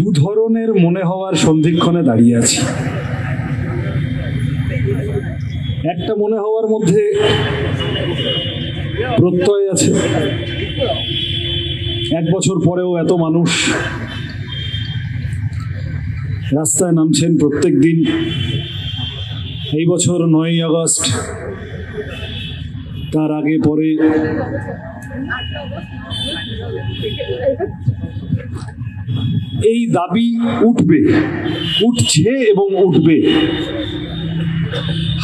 দু ধরনের মনে হওয়ার সন্ধিক্ষণে দাঁড়িয়ে আছি। একটা মনে হওয়ার মধ্যে প্রত্যয় আছে, 1 বছর পরেও এত মানুষ রাস্তায় নামছেন প্রত্যেক দিন। এই বছর 9ই আগস্ট, তার আগে পরে এই দাবি উঠবে, উঠছে এবং উঠবে।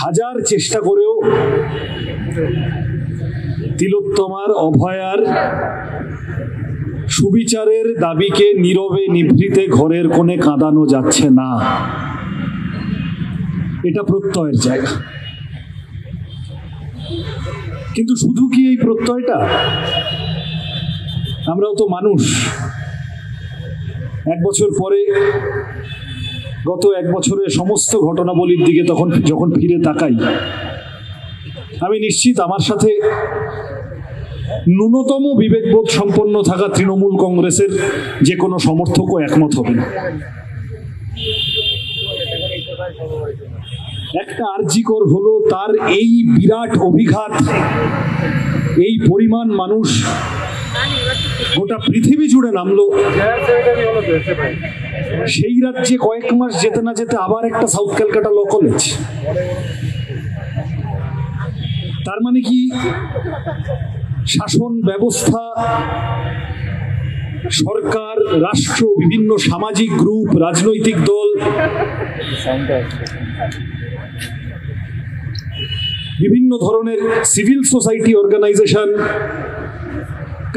হাজার চেষ্টা করেও তিলোত্তমার, অভয়ার সুবিচারের দাবিকে নীরবে নিভৃতে ঘরের কোণে কাঁদানো যাচ্ছে না। এটা প্রত্যয়ের জায়গা। কিন্তু শুধু কি এই প্রত্যয়টা? আমরাও তো মানুষ। 1 বছর পরে, গত 1 বছরের সমস্ত ঘটনাবলীর দিকে যখন ফিরে তাকাই, আমি নিশ্চিত আমার সাথে ন্যূনতম বিবেকবোধ সম্পন্ন থাকা তৃণমূল কংগ্রেসের যে কোনো সমর্থকও একমত হবে না। একটা আরজিকর হলো তার এই বিরাট অভিঘাত, এই পরিমাণ মানুষ গোটা পৃথিবী জুড়ে নামলো। সেই রাজ্যে কয়েক মাস যেতে না যেতে আবার একটা সাউথ ক্যালকাটা ল কলেজ। তার মানে কি শাসন ব্যবস্থা, সরকার, রাষ্ট্র, বিভিন্ন সামাজিক গ্রুপ, রাজনৈতিক দল, বিভিন্ন ধরনের সিভিল সোসাইটি অর্গানাইজেশন,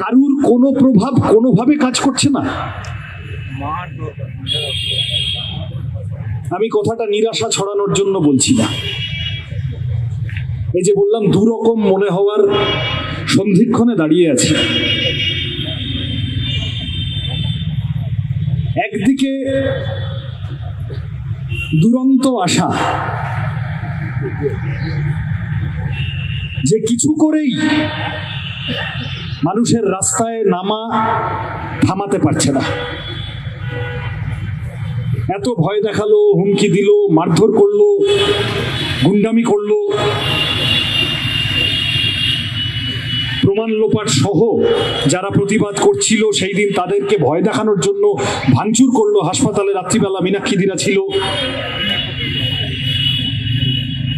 কারুর কোনো প্রভাব কোনোভাবে কাজ করছে না? আমি কথাটা নিরাশা ছড়ানোর জন্য বলছি না। এই যে বললাম, দুরকম মনে হওয়ার সন্ধিক্ষণে দাঁড়িয়ে আছি। একদিকে দুরন্ত আশা যে কিছু করেই মানুষের রাস্তায় নামা থামাতে পারছে না। এত ভয় দেখালো, হুমকি দিল, মারধর করলো, গুন্ডামি করলো, প্রমাণ লোপাট সহ যারা প্রতিবাদ করছিল সেই দিন তাদেরকে ভয় দেখানোর জন্য ভাঙচুর করলো। হাসপাতালে রাত্রিবেলা মীনাক্ষীদিরা ছিল,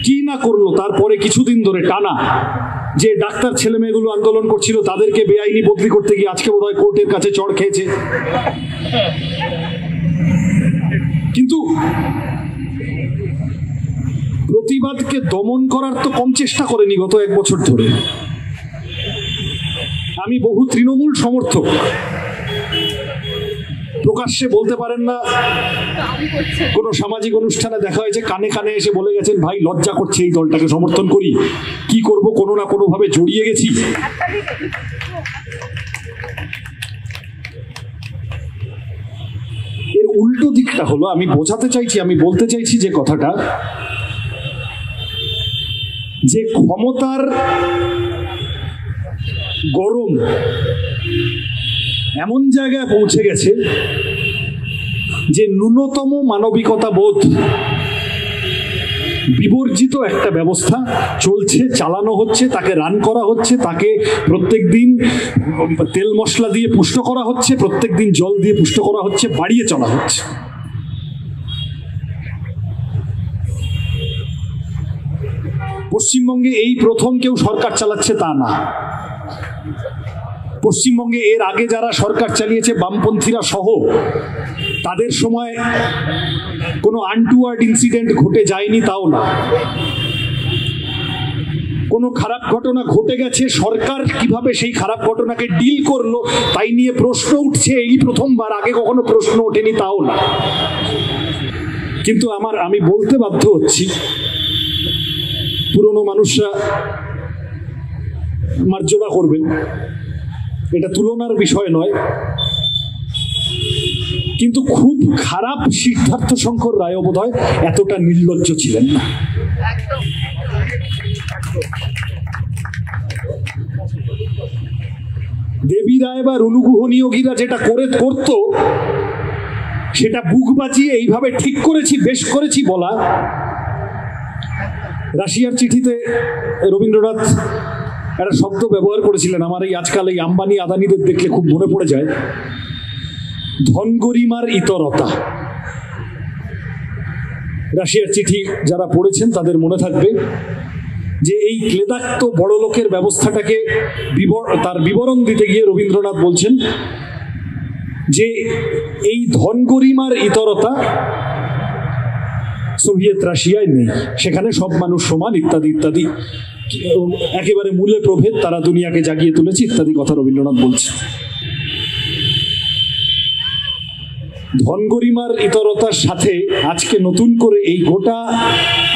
কি না করলো। তারপরে কিছুদিন ধরে টানা যে ডাক্তার ছেলে মেয়েগুলো আন্দোলন করছিল তাদেরকে বেআইনি বদলি করতে গিয়ে আজকে বোধহয় কোর্টের কাছে চড় খেয়েছে। কিন্তু প্রতিবাদকে দমন করার তো কম চেষ্টা করেনি গত 1 বছর ধরে। আমি বহু তৃণমূল সমর্থক, প্রকাশ্যে বলতে পারেন না, কোনো সামাজিক অনুষ্ঠানে দেখা হয়েছে, কানে কানে এসে বলে গেছেন, ভাই লজ্জা করছে, এই দলটাকে সমর্থন করি, কি করব, কোনো না কোনো ভাবে জড়িয়ে গেছি। এর উল্টো দিকটা হলো, আমি বোঝাতে চাইছি, আমি বলতে চাইছি যে কথাটা, যে ক্ষমতার গরম এমন জায়গায় পৌঁছে গেছে যে ন্যূনতম মানবিকতা বোধ বিবর্জিত একটা ব্যবস্থা চলছে, চালানো হচ্ছে, তাকে রান করা হচ্ছে, তাকে প্রত্যেক দিন তেল মশলা দিয়ে পুষ্ট করা হচ্ছে, প্রত্যেক দিন জল দিয়ে পুষ্ট করা হচ্ছে, বাড়িয়ে চলা হচ্ছে। পশ্চিমবঙ্গে এই প্রথম কেউ সরকার চালাচ্ছে তা না। পশ্চিমবঙ্গে এর আগে যারা সরকার চালিয়েছে, বামপন্থীরা সহ, তাদের সময় কোনো আনটুয়ার্ড ইনসিডেন্ট ঘটে যায়নি তাও না। কোনো খারাপ ঘটনা ঘটে গেছে, সরকার কিভাবে সেই খারাপ ঘটনাকে ডিল করলো তাই নিয়ে প্রশ্ন উঠছে এই প্রথমবার, আগে কখনো প্রশ্ন ওঠেনি তাও না। কিন্তু আমি বলতে বাধ্য হচ্ছি, পুরনো মানুষরা মার্জনা করবেন, এটা তুলনার বিষয় নয়, কিন্তু খুব খারাপ সিদ্ধার্থ শঙ্কর রায়ও বোধহয় এতটা নির্লজ্জ ছিলেন না। দেবী রায় বা রুলুগুহ নিয়োগীরা যেটা করতো সেটা বুক বাজিয়ে এইভাবে ঠিক করেছি, বেশ করেছি বলা। রাশিয়ার চিঠিতে রবীন্দ্রনাথ একটা শব্দ ব্যবহার করেছিলেন, আমার এই আজকাল এই আম্বানি আদানিদের দেখলে খুব মনে পড়ে যায়, ধনগরিমার ইতরতা। রাশিয়ার চিঠি যারা পড়েছেন তাদের মনে থাকবে যে এই ক্লেদাক্ত বড় লোকের ব্যবস্থাটাকে তার বিবরণ দিতে গিয়ে রবীন্দ্রনাথ বলছেন যে এই ধনগরিমার ইতরতা সোভিয়েত রাশিয়ায় নেই, সেখানে সব মানুষ সমান ইত্যাদি ইত্যাদি, একেবারে মূলে প্রভেদ, তারা দুনিয়াকে জাগিয়ে তুলেছে ইত্যাদি কথা রবীন্দ্রনাথ বলছে। ধনগরিমার ইতরতার সাথে আজকে নতুন করে এই গোটা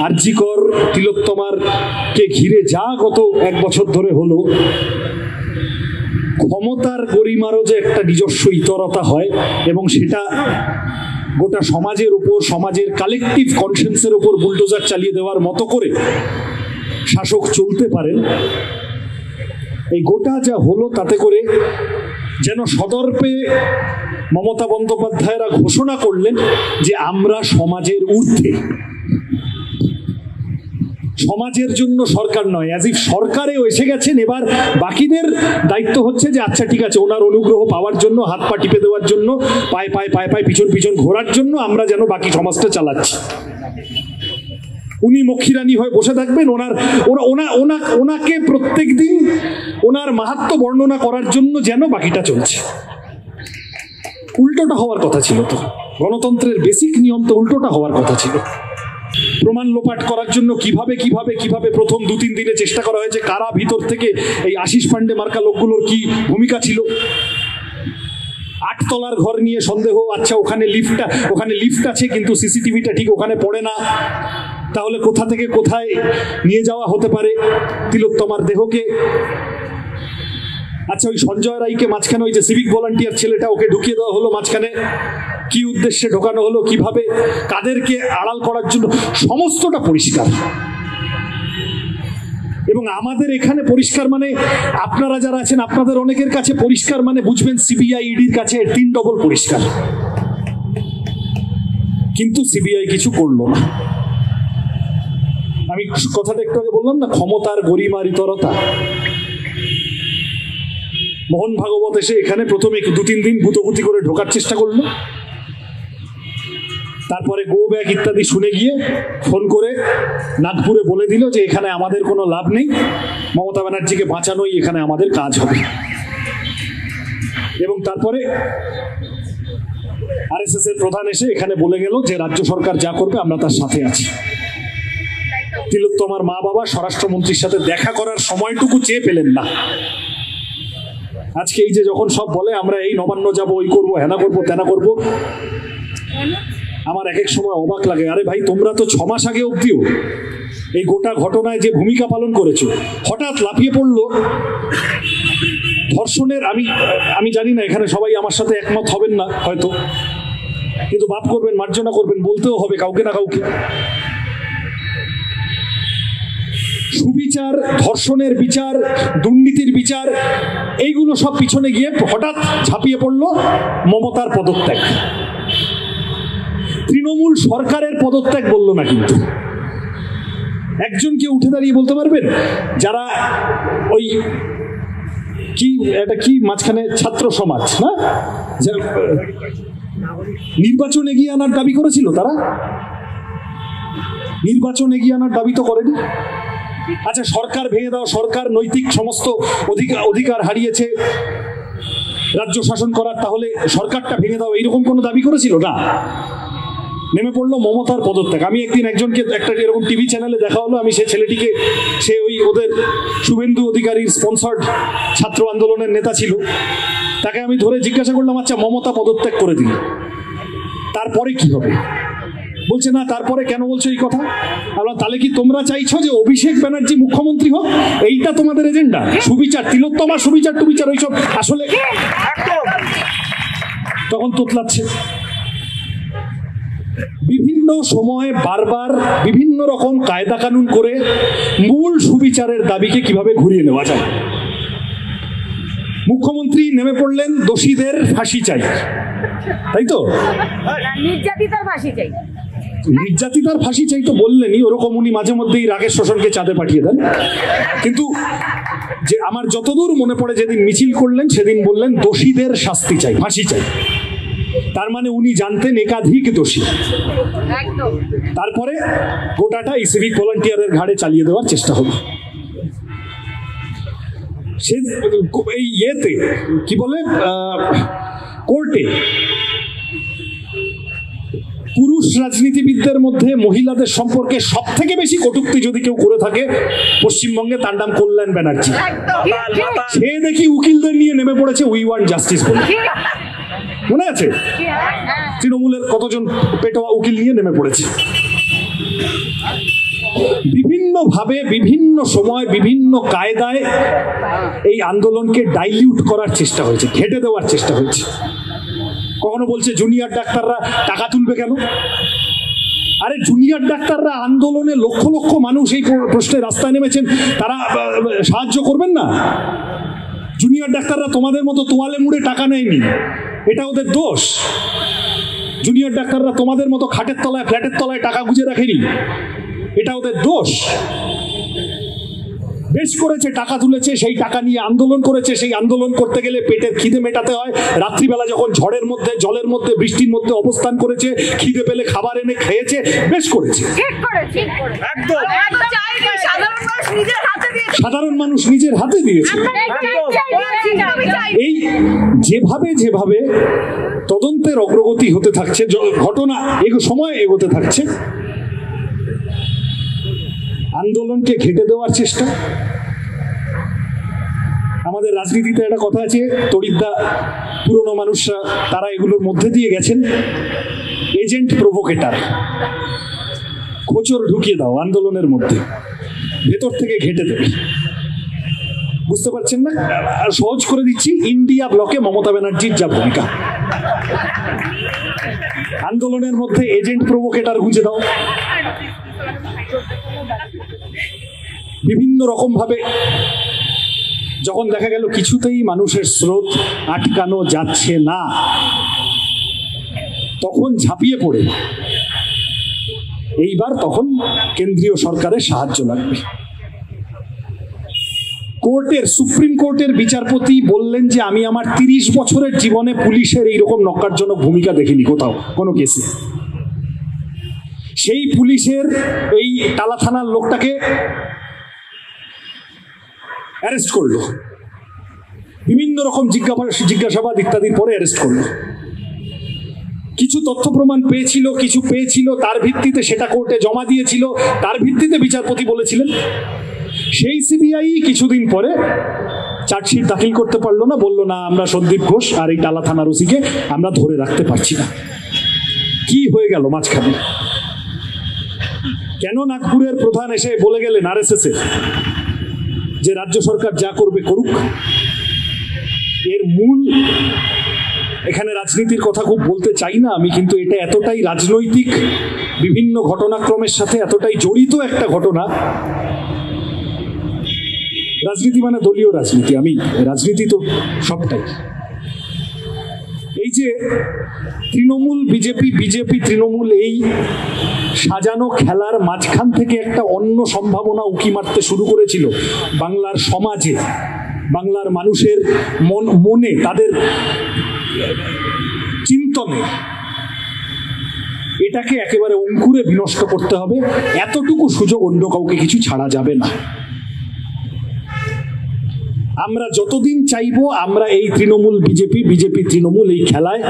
আরজিকর তিলোত্তমার কে ঘিরে যা গত 1 বছর ধরে হলো, ক্ষমতার গরিমারও যে একটা নিজস্ব ইতরতা হয় এবং সেটা গোটা সমাজের উপর, সমাজের কালেকটিভ কনসেন্সের উপর বুলডোজার চালিয়ে দেওয়ার মতো করে শাসক চলতে পারেন, এই গোটা যা হলো তাতে করে যেন সদর্পে মমতা বন্দ্যোপাধ্যায়রা ঘোষণা করলেন যে আমরা সমাজের ঊর্ধ্বে, সমাজের জন্য সরকার নয়, অ্যাজ ইফ সরকারেও এসে গেছেন, এবার বাকিদের দায়িত্ব হচ্ছে যে আচ্ছা ঠিক আছে, ওনার অনুগ্রহ পাওয়ার জন্য, হাত পা টিপে দেওয়ার জন্য, পায়ে পায়ে পায়ে পায়ে পিছন পিছন ঘোরার জন্য আমরা যেন বাকি সমাজটা চালাচ্ছি। উনি মক্ষীরানী হয়ে বসে থাকবেন, ওনাকে প্রত্যেক দিন ওনার মাহাত্ম্য বর্ণনা করার জন্য যেন বাকিটা চলছে। উল্টোটা হওয়ার কথা ছিল তো, গণতন্ত্রের বেসিক নিয়ম তো উল্টোটা হওয়ার কথা ছিল। প্রমাণ লোপাট করার জন্য কিভাবে কিভাবে কিভাবে প্রথম 2-3 দিনে চেষ্টা করা হয়েছে, কারা ভিতর থেকে এই আশিস পান্ডে মার্কা লোকগুলোর কি ভূমিকা ছিল। 8 তলার ঘর নিয়ে সন্দেহ, আচ্ছা ওখানে লিফট আছে কিন্তু সিসিটিভিটা ঠিক ওখানে পড়ে না, তাহলে কোথা থেকে কোথায় নিয়ে যাওয়া হতে পারে তিলোত্তমার দেহকে। আচ্ছা ওই সঞ্জয় রায়কে মাঝখানে, ওই যে সিভিক ভলান্টিয়ার ছেলেটা, ওকে ঢুকিয়ে দেওয়া হলো মাঝখানে, কি উদ্দেশ্যে ঢোকানো হলো, কিভাবে, কাদেরকে আড়াল করার জন্য, সমস্তটা পরিষ্কার। এবং আমাদের এখানে পরিষ্কার মানে, আপনারা যারা আছেন আপনাদের অনেকের কাছে পরিষ্কার মানে বুঝবেন সিবিআই ইডির কাছে 3 ডবল পরিষ্কার। কিন্তু সিবিআই কিছু করলো না। আমি কথাটা একটু আগে বললাম না, ক্ষমতার গরিমার ইতরতা। মোহন ভাগবত এসে এখানে প্রথমে 2-3 দিন গুতগুতি করে ঢোকার চেষ্টা করলো, তারপরে গো ব্যাক ইত্যাদি শুনে গিয়ে ফোন করে নাগপুরে বলে দিল যে এখানে আমাদের কোনো লাভ নেই, মমতা ব্যানার্জিকে বাঁচানোই এখানে আমাদের কাজ হবে। এবং তারপরে আরএসএস এর প্রধান এসে এখানে বলে গেল যে রাজ্য সরকার যা করবে আমরা তার সাথে আছি। তিলোত্তমার মা বাবা স্বরাষ্ট্রমন্ত্রীর সাথে দেখা করার সময়টুকু চেয়ে পেলেন না। আজকে এই যে যখন সব বলে আমরা এই নবান্ন যাবো, ওই করবো, হেনা করবো, তেনা করবো, আমার এক এক সময় অবাক লাগে, আরে ভাই তোমরা তো 6 মাস আগে অবধিও এই গোটা ঘটনায় যে ভূমিকা পালন করেছো, হঠাৎ লাফিয়ে পড়লো ধর্ষণের। আমি জানি না এখানে সবাই আমার সাথে একমত হবেন না হয়তো, কিন্তু মাফ করবেন, মার্জনা করবেন, বলতেও হবে কাউকে না কাউকে। সুবিচার, ধর্ষণের বিচার, দুর্নীতির বিচার, এইগুলো সব পিছনে গিয়ে হঠাৎ ঝাঁপিয়ে পড়লো মমতার পদত্যাগ। তৃণমূল সরকারের পদত্যাগ বললো না, কিন্তু একজনকে উঠে দাঁড়িয়ে বলতে পারবেন যারা ওই কি মাঝখানে ছাত্র সমাজ না নির্বাচন এগিয়ে আনার দাবি করেছিল, তারা নির্বাচন এগিয়ে আনার দাবি তো করেনি। আচ্ছা সরকার ভেঙে দাও, সরকার নৈতিক সমস্ত অধিকার হারিয়েছে রাজ্য শাসন করার, তাহলে সরকারটা ভেঙে দাও, এইরকম কোনো দাবি করেছিল না। নেমে পড়লো মমতার পদত্যাগ। আমি একদিন একজনকে একটা এরকম টিভি চ্যানেলে দেখা হলো, আমি সে ছেলেটিকে, সে ওই ওদের শুভেন্দু অধিকারীর স্পন্সর্ড ছাত্র আন্দোলনের নেতা ছিল, তাকে আমি ধরে জিজ্ঞাসা করলাম আচ্ছা মমতা পদত্যাগ করে দিল, তারপরে কি হবে? বলছে না তারপরে কেন বলছো এই কথা? আমরা তাহলে কি তোমরা চাইছো যে অভিষেক ব্যানার্জি মুখ্যমন্ত্রী হোক, এইটা তোমাদের এজেন্ডা? সুবিচার, তিলোত্তমা সুবিচার টুবিচার ওইসব আসলে তখন তোতলাচ্ছে। বিভিন্ন সময়ে বারবার বিভিন্ন রকম কায়দা কানুন করে মূল সুবিচারের দাবিকে কিভাবে ঘুরিয়ে নেওয়া যায়। মুখ্যমন্ত্রী নেমে পড়লেন, দোষীদের ফাঁসি চাই, তাই তো? নির্যাতিতার ফাঁসি চাই। নির্যাতিতার ফাঁসি চাই তো বললেনই, ওরকম উনি মাঝে মধ্যেই রাগের শোষণকে চাঁদে পাঠিয়ে দেন। কিন্তু যে আমার যতদূর মনে পড়ে, যেদিন মিছিল করলেন সেদিন বললেন দোষীদের শাস্তি চাই, ফাঁসি চাই। তার মানে উনি জানতেন একাধিক দোষী। তারপরে গোটাটা এই সিভিক ভলান্টিয়ারের ঘাড়ে চালিয়ে দেওয়ার চেষ্টা হলো। সে এই ইয়েতে কি বলে, কোর্টে পুরুষ রাজনীতিবিদদের মধ্যে মহিলাদের সম্পর্কে সব থেকে বেশি কটূক্তি যদি কেউ করে থাকে পশ্চিমবঙ্গে, তার নাম কল্যাণ ব্যানার্জি। সে দেখি উকিলদের নিয়ে নেমে পড়েছে উই ওয়ান্ট জাস্টিস বলে, মনে আছে? তৃণমূলের কতজন পেটোয়া উকিল নিয়ে নেমে পড়েছে। বিভিন্নভাবে, বিভিন্ন সময়, বিভিন্ন কায়দায় এই আন্দোলনকে ডাইলিউট করার চেষ্টা হয়েছে, ঘেঁটে দেওয়ার চেষ্টা হয়েছে। কখনো বলছে জুনিয়র ডাক্তাররা টাকা তুলবে কেন? আরে জুনিয়র ডাক্তাররা আন্দোলনে লক্ষ লক্ষ মানুষ এই প্রশ্নে রাস্তায় নেমেছেন, তারা সাহায্য করবেন না? জুনিয়র ডাক্তাররা তোমাদের মতো তোয়ালে মুড়ে টাকা নেয়নি, এটা ওদের দোষ? জুনিয়র ডাক্তাররা তোমাদের মতো খাটের তলায়, ফ্ল্যাটের তলায় টাকা গুঁজে রাখেনি, এটা ওদের দোষ? বেশ করেছে, টাকা তুলেছে, সেই টাকা নিয়ে আন্দোলন করেছে। সেই আন্দোলন করতে গেলে পেটের খিদে মেটাতে হয়। রাত্রিবেলা যখন ঝড়ের মধ্যে, জলের মধ্যে, বৃষ্টির মধ্যে অবস্থান করেছে, খিদে পেলে খাবার এনে খেয়েছে, বেশ করেছে। সাধারণ মানুষ নিজের হাতে দিয়েছে। এই যেভাবে যেভাবে তদন্তের অগ্রগতি হতে থাকছে, ঘটনা সময় এগোতে থাকছে, আন্দোলনকে ঘেঁটে দেওয়ার চেষ্টা। আমাদের রাজনীতিতে একটা কথা আছে, তড়িৎদা পুরনো মানুষরা তারা এগুলোর মধ্যে দিয়ে গেছেন, এজেন্ট প্রভোকেটার। খোঁচর ঢুকিয়ে দাও আন্দোলনের মধ্যে, ভেতর থেকে ঘেঁটে দেবে। বুঝতে পারছেন না? আর সহজ করে দিচ্ছি, ইন্ডিয়া ব্লকে মমতা ব্যানার্জির যা ভূমিকা, আন্দোলনের মধ্যে এজেন্ট প্রভোকেটার গুঁজে দাও। বিভিন্ন রকম ভাবে যখন দেখা গেল কিছুতেই মানুষের স্রোত আটকানো যাচ্ছে না, তখন ঝাঁপিয়ে পড়ে এইবার তখন কেন্দ্রীয় সরকারের সাহায্য লাগবে। কোর্টের, সুপ্রিম কোর্টের বিচারপতি বললেন যে আমি আমার 30 বছরের জীবনে পুলিশের এইরকম নক্কারজনক ভূমিকা দেখিনি কোথাও, কোনো কেসে। সেই পুলিশের এই টালা থানার লোকটাকে অ্যারেস্ট করলো, বিভিন্ন রকম জিজ্ঞাসাবাদ ইত্যাদির পরে অ্যারেস্ট করলো। কিছু তথ্য প্রমাণ পেয়েছিল, কিছু পেয়েছিল, তার ভিত্তিতে সেটা কোর্টে জমা দিয়েছিল, তার ভিত্তিতে বিচারপতি বলেছিলেন। সেই সিবিআই কিছুদিন পরে চার্জশিট দাখিল করতে পারলো না, বললো না আমরা সন্দীপ ঘোষ আর এই টালা থানার ওসিকে আমরা ধরে রাখতে পারছি না। কি হয়ে গেল মাঝখানে? কেন নাগপুরের প্রধান এসে বলে গেলেন আরএসএস এর যে রাজ্য সরকার যা করবে করুক? এর মূল, এখানে রাজনীতির কথা খুব বলতে চাই না আমি, কিন্তু এটা এতটাই রাজনৈতিক, বিভিন্ন ঘটনাক্রমের সাথে এতটাই জড়িত একটা ঘটনা। রাজনীতি মানে দলীয় রাজনীতি, আমি রাজনীতি তো সবটাই। এই যে তৃণমূল বিজেপি, বিজেপি তৃণমূল, এই সাজানো খেলার মাঝখান থেকে একটা অন্য সম্ভাবনা উকি মারতে শুরু করেছিল বাংলার সমাজে, বাংলার মানুষের মনে, তাদের চিন্তনে। এটাকে একেবারে অঙ্কুরে বিনষ্ট করতে হবে। এতটুকু সুযোগ অন্য কাউকে কিছু ছাড়া যাবে না। আমরা যতদিন চাইবো আমরা এই তৃণমূল বিজেপি, বিজেপি তৃণমূল এই খেলায়,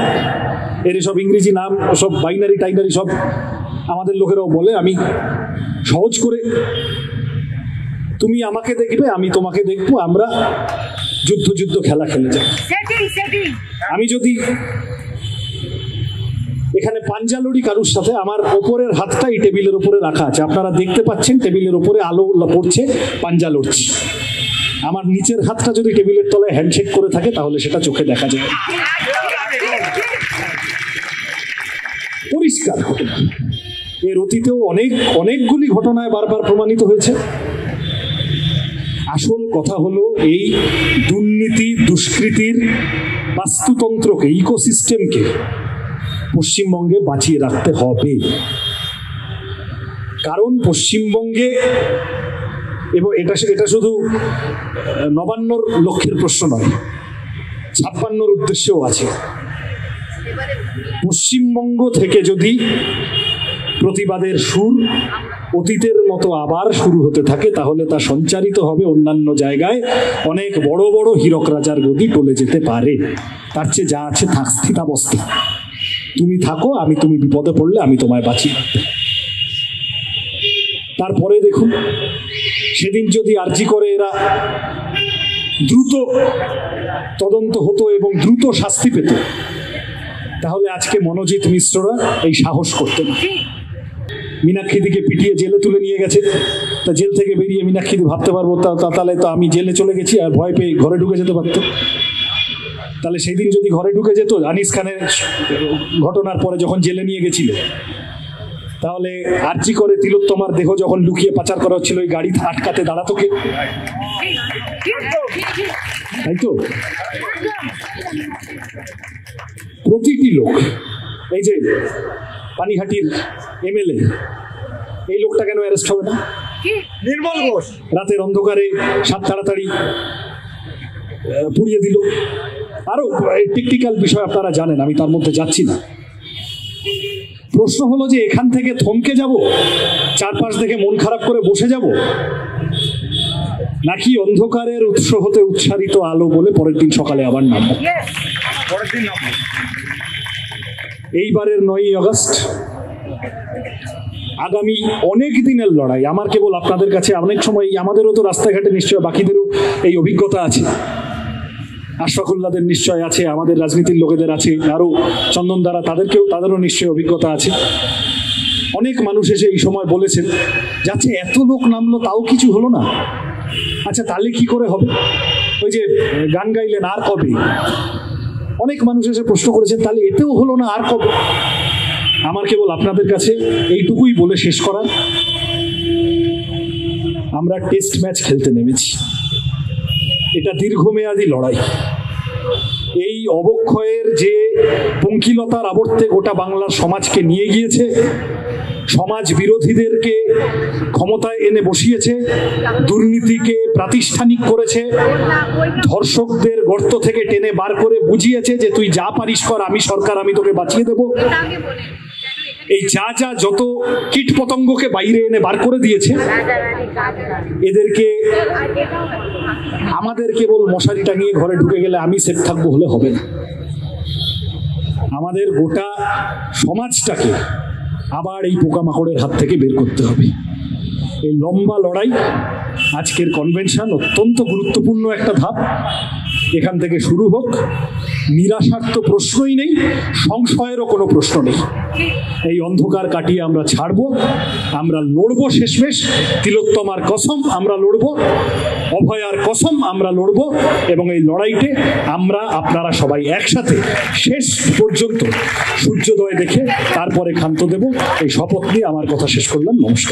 এর সব ইংরেজি নাম, সব বাইনারি টাইনারি সব আমাদের লোকেরাও বলে, আমি সহজ করে, তুমি আমাকে দেখবে আমি তোমাকে দেখবো, আমরা যুদ্ধ যুদ্ধ খেলা খেলে যাই। আমি যদি এখানে পাঞ্জা লড়ি কারুর সাথে, আমার ওপরের হাতটা এই টেবিলের উপরে রাখা আছে, আপনারা দেখতে পাচ্ছেন টেবিলের উপরে আলো পড়ছে, পাঞ্জা লড়ছি। আমার নিচের হাতটা যদি টেবিলের তলায় হ্যান্ডশেক করে থাকে তাহলে সেটা চোখে দেখা যায়, পরিষ্কার ঘটনা। এর অতীতেও অনেকগুলি ঘটনায় বারবার প্রমাণিত হয়েছে। আসল কথা হলো এই দুর্নীতি দুষ্কৃতির বাস্তুতন্ত্রকে, ইকোসিস্টেমকে পশ্চিমবঙ্গে বাঁচিয়ে রাখতে হবে। কারণ পশ্চিমবঙ্গে, এবং এটা শুধু নবান্নর লক্ষ্যের প্রশ্ন নয়, 56র উদ্দেশ্যেও আছে। পশ্চিমবঙ্গ থেকে যদি প্রতিবাদের সুর অতীতের মতো আবার শুরু হতে থাকে, তাহলে তা সঞ্চারিত হবে অন্যান্য জায়গায়, অনেক বড় বড় হীরক রাজার গদি টলে যেতে পারে। তার চেয়ে যা আছে থাক স্থিতাবস্থা, তুমি থাকো, তুমি বিপদে পড়লে আমি তোমায় বাঁচিয়ে রাখবো। তারপরে দেখুন, সেদিন যদি আর্জি করে এরা দ্রুত তদন্ত হতো এবং দ্রুত শাস্তি পেত, তাহলে আজকে মনোজিৎ মিশ্ররা এই সাহস করতেন। মীনাক্ষীদিকে পিটিয়ে জেলে তুলে নিয়ে গেছে, তা জেল থেকে বেরিয়ে মীনাক্ষীদি ভাবতে পারবো তাহলে তো আমি জেলে চলে গেছি, আর ভয় পেয়ে ঘরে ঢুকে যেতে পারতো। তাহলে সেই দিন যদি ঘরে ঢুকে যেত, আনিস খানের ঘটনার পরে যখন জেলে নিয়ে গেছিল, তাহলে আর্জি করে তিলোত্তমার দেহ যখন লুকিয়ে পাচার করা হচ্ছিল, ওই গাড়ি আটকাতে দাঁড়াতো কে? তাই তো প্রতিটি লোক, এই যে পানিহাটির এমএলএ, এই লোকটা কেন অ্যারেস্ট হবে না? নির্মল ঘোষ রাতের অন্ধকারে সাত তাড়াতাড়ি পুড়িয়ে দিল। আরো টেকনিক্যাল বিষয় আপনারা জানেন, আমি তার মধ্যে যাচ্ছি না। প্রশ্ন হলো যে এখান থেকে থমকে যাব, চারপাশ দেখে মন খারাপ করে বসে যাব, নাকি অন্ধকারের উৎস হতে উৎসারিত আলো বলে পরের দিন সকালে আবার নামবো? এইবারের 9ই আগস্ট আগামী অনেক দিনের লড়াই। আমার কেবল আপনাদের কাছে অনেক সময়, আমাদেরও তো রাস্তাঘাটে নিশ্চয় বাকিদেরও এই অভিজ্ঞতা আছে, আশফাকুল্লাদের নিশ্চয় আছে, আমাদের রাজনীতির লোকেদের আছে, আরো চন্দন দ্বারা তাদেরও নিশ্চয় অভিজ্ঞতা আছে। অনেক মানুষ এসে এই সময় বলেছেন, যাচ্ছে এত লোক নামলো তাও কিছু হলো না, আচ্ছা তাহলে কি করে হবে? ওই যে গান গাইলেন আর কবে, অনেক মানুষ এসে প্রশ্ন করেছেন তাহলে এতেও হলো না, আর কবে? আমার কেবল আপনাদের কাছে এইটুকুই বলে শেষ করা, আমরা টেস্ট ম্যাচ খেলতে নেমেছি। এটা দীর্ঘমেয়াদী লড়াই। এই অবক্ষয়ের যে পঙ্কিলতার আবর্তে গোটা বাংলার সমাজকে নিয়ে গিয়েছে, সমাজ বিরোধীদেরকে ক্ষমতায় এনে বসিয়েছে, দুর্নীতিকে প্রাতিষ্ঠানিক করেছে, ধর্ষকদের গর্ত থেকে টেনে বার করে বুঝিয়েছে যে তুই যা পারিস কর, আমি সরকার, আমি তোকে বাঁচিয়ে দেব। এই যা যত কীট পতঙ্গকে বাইরে এনে বার করে দিয়েছে, এদেরকে আমাদের কেবল মশারি টাঙিয়ে ঘরে ঢুকে গেলে আমি সেফ থাকবো হলে হবে না। আমাদের গোটা সমাজটাকে আবার এই পোকামাকড়ের হাত থেকে বের করতে হবে। এই লম্বা লড়াই, আজকের কনভেনশন অত্যন্ত গুরুত্বপূর্ণ একটা ধাপ। এখান থেকে শুরু হোক, নিরাশার তো প্রশ্নই নেই, সংশয়েরও কোনো প্রশ্ন নেই। এই অন্ধকার কাটিয়ে আমরা ছাড়বো, আমরা লড়বো শেষমেশ। তিলোত্তমার কসম আমরা লড়বো, অভয়ার কসম আমরা লড়বো, এবং এই লড়াইতে আমরা আপনারা সবাই একসাথে শেষ পর্যন্ত সূর্যোদয় দেখে তারপরে ক্ষান্ত দেব। এই শপথ নিয়ে আমার কথা শেষ করলাম। নমস্কার।